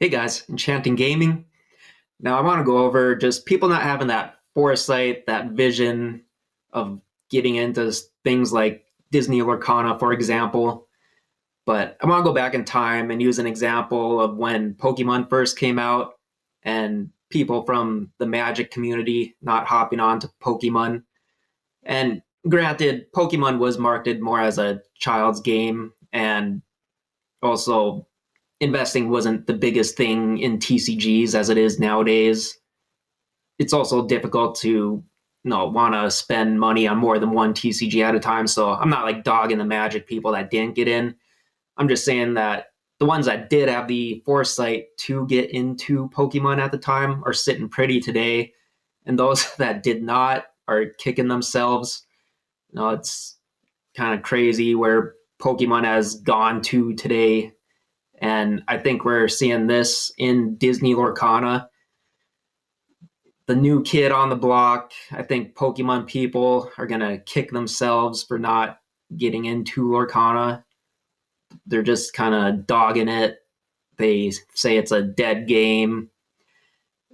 Hey guys, Enchanting Gaming. Now I want to go over just people not having that foresight, that vision of getting into things like Disney Lorcana, for example. But I want to go back in time and use an example of when Pokemon first came out and people from the Magic community not hopping on to Pokemon. And granted, Pokemon was marketed more as a child's game, and also investing wasn't the biggest thing in TCGs as it is nowadays. It's also difficult to want to spend money on more than one TCG at a time. So I'm not like dogging the Magic people that didn't get in. I'm just saying that the ones that did have the foresight to get into Pokemon at the time are sitting pretty today, and those that did not are kicking themselves. It's kind of crazy where Pokemon has gone to today, and I think we're seeing this in Disney Lorcana. The new kid on the block, I think Pokemon people are going to kick themselves for not getting into Lorcana. They're just kind of dogging it. They say it's a dead game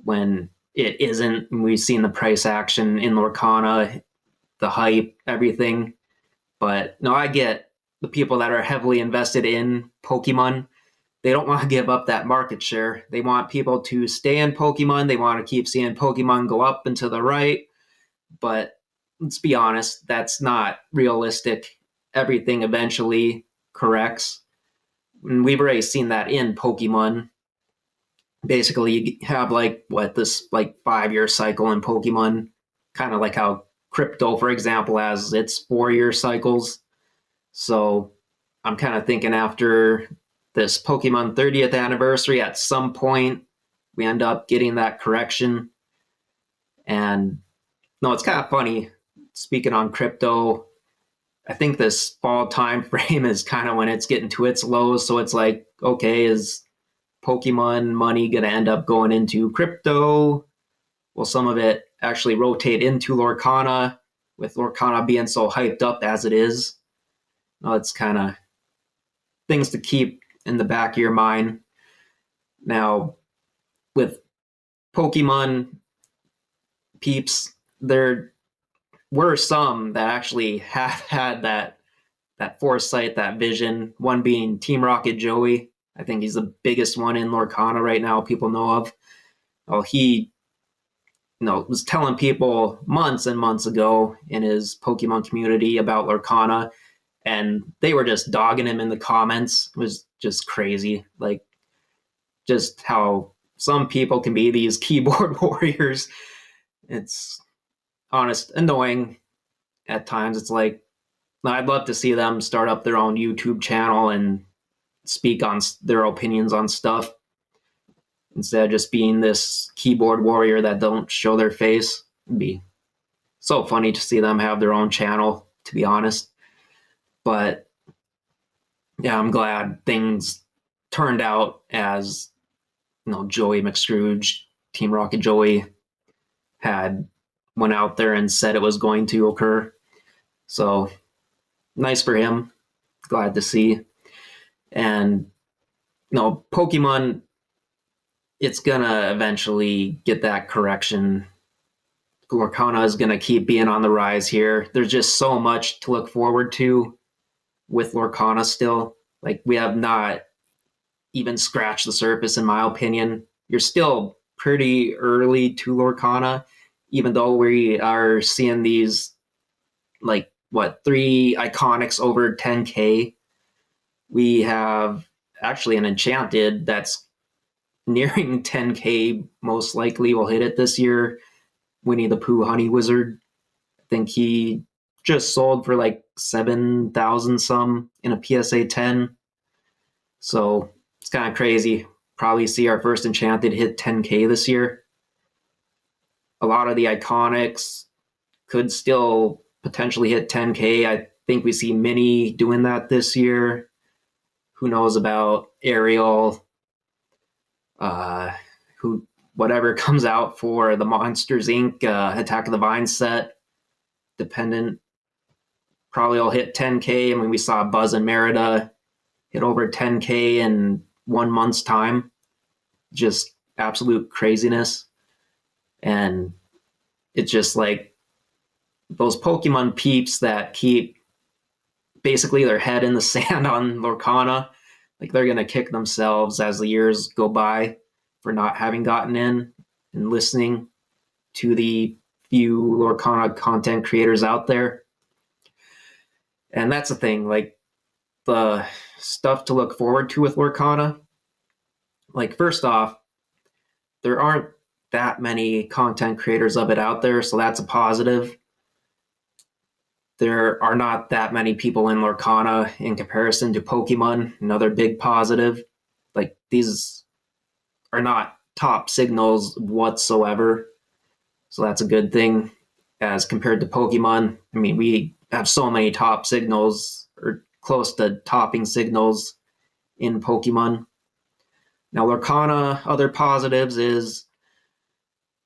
when it isn't. We've seen the price action in Lorcana, the hype, everything. But no, I get the people that are heavily invested in Pokemon. They don't want to give up that market share. They want people to stay in Pokemon. They want to keep seeing Pokemon go up and to the right. But let's be honest, that's not realistic. Everything eventually corrects. And we've already seen that in Pokemon. Basically, you have this 5-year cycle in Pokemon, kind of like how crypto, for example, has its 4-year cycles. So I'm kind of thinking after this Pokemon 30th anniversary, at some point, we end up getting that correction. And no, it's kind of funny. Speaking on crypto, I think this fall time frame is kind of when it's getting to its lows. So it's like, okay, is Pokemon money going to end up going into crypto? Will some of it actually rotate into Lorcana, with Lorcana being so hyped up as it is? No, it's kind of things to keep in the back of your mind. Now, with Pokemon peeps, there were some that actually have had that foresight, that vision. One being Team Rocket Joey. I think he's the biggest one in Lorcana right now people know of. Well, he was telling people months and months ago in his Pokemon community about Lorcana, and they were just dogging him in the comments. It was just crazy. Like, just how some people can be these keyboard warriors. It's honest, annoying at times. It's like, I'd love to see them start up their own YouTube channel and speak on their opinions on stuff instead of just being this keyboard warrior that don't show their face. It'd be so funny to see them have their own channel, to be honest. But yeah, I'm glad things turned out as Joey McScrooge, Team Rocket Joey, had went out there and said it was going to occur. So nice for him. Glad to see. And Pokemon, it's gonna eventually get that correction. Lorcana is gonna keep being on the rise here. There's just so much to look forward to with Lorcana still. Like, we have not even scratched the surface, in my opinion. You're still pretty early to Lorcana, even though we are seeing these, 3 iconics over 10K. We have actually an Enchanted that's nearing 10K, most likely will hit it this year. Winnie the Pooh Honey Wizard. I think he just sold for 7,000 some in a PSA 10. So it's kind of crazy. Probably see our first Enchanted hit 10K this year. A lot of the iconics could still potentially hit 10K. I think we see Minnie doing that this year. Who knows about Ariel? Whatever comes out for the Monsters Inc. Attack of the Vine set, dependent, probably will hit 10K. I mean, we saw Buzz and Merida hit over 10K in 1 month's time. just absolute craziness. And it's just like those Pokemon peeps that keep basically their head in the sand on Lorcana, like they're gonna kick themselves as the years go by for not having gotten in and listening to the few Lorcana content creators out there. And that's the thing, like the stuff to look forward to with Lorcana. Like, first off, there aren't that many content creators of it out there, so that's a positive. There are not that many people in Lorcana in comparison to Pokemon, another big positive. Like, these are not top signals whatsoever, so that's a good thing as compared to Pokemon. I mean, we have so many top signals or close to topping signals in Pokemon. Now, Lorcana, other positives is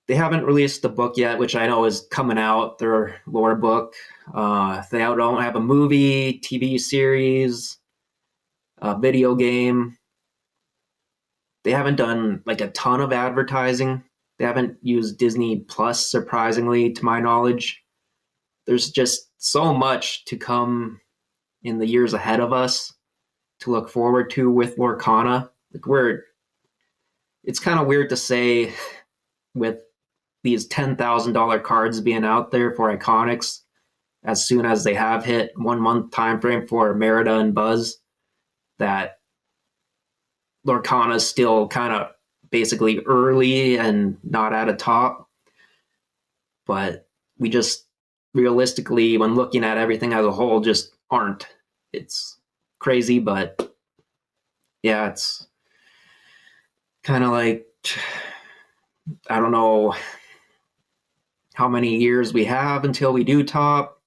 they haven't released the book yet, which I know is coming out, their lore book. They don't have a movie, TV series, a video game. They haven't done like a ton of advertising. They haven't used Disney Plus, surprisingly, to my knowledge. There's just so much to come in the years ahead of us to look forward to with Lorcana. Like it's kind of weird to say with these $10,000 cards being out there for Iconics as soon as they have hit 1 month time frame for Merida and Buzz, that Lorcana is still kind of basically early and not at a top. But we just realistically, when looking at everything as a whole, just aren't. It's crazy, but yeah, it's kind of like, I don't know how many years we have until we do top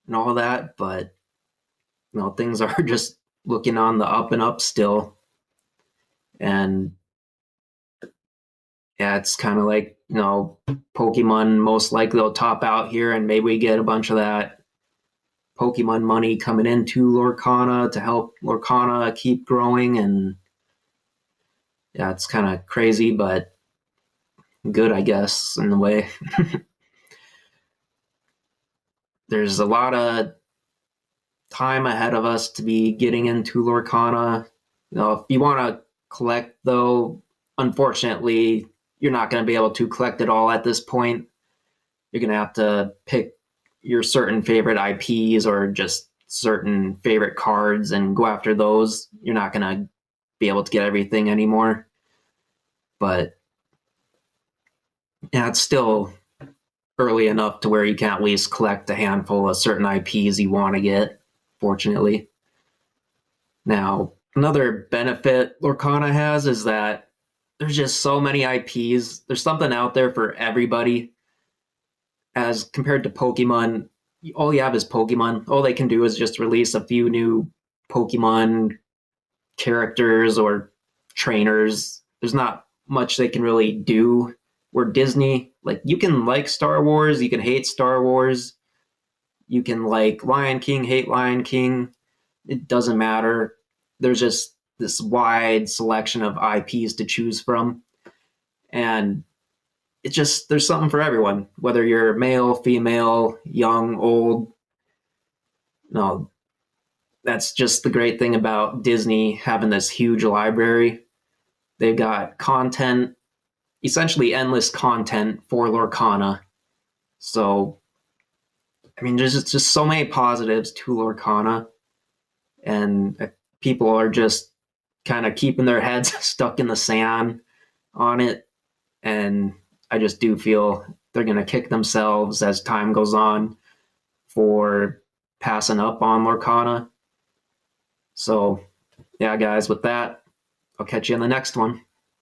and all that, but things are just looking on the up and up still. And yeah, it's kind of like, Pokemon most likely will top out here, and maybe we get a bunch of that Pokemon money coming into Lorcana to help Lorcana keep growing. And yeah, it's kind of crazy, but good, I guess, in a way. There's a lot of time ahead of us to be getting into Lorcana. If you want to collect, though, unfortunately, you're not going to be able to collect it all at this point. You're going to have to pick your certain favorite IPs or just certain favorite cards and go after those. You're not going to be able to get everything anymore. But yeah, it's still early enough to where you can at least collect a handful of certain IPs you want to get, fortunately. Now, another benefit Lorcana has is that there's just so many IPs. There's something out there for everybody. As compared to Pokemon, all you have is Pokemon. All they can do is just release a few new Pokemon characters or trainers. There's not much they can really do. Where Disney, like, you can like Star Wars, you can hate Star Wars, you can like Lion King, hate Lion King. It doesn't matter. There's just this wide selection of IPs to choose from. And it's just, there's something for everyone, whether you're male, female, young, old. No, that's just the great thing about Disney having this huge library. They've got content, essentially endless content for Lorcana. So, I mean, there's just so many positives to Lorcana, and people are just kind of keeping their heads stuck in the sand on it. And I just do feel they're going to kick themselves as time goes on for passing up on Lorcana. So, yeah, guys, with that, I'll catch you in the next one.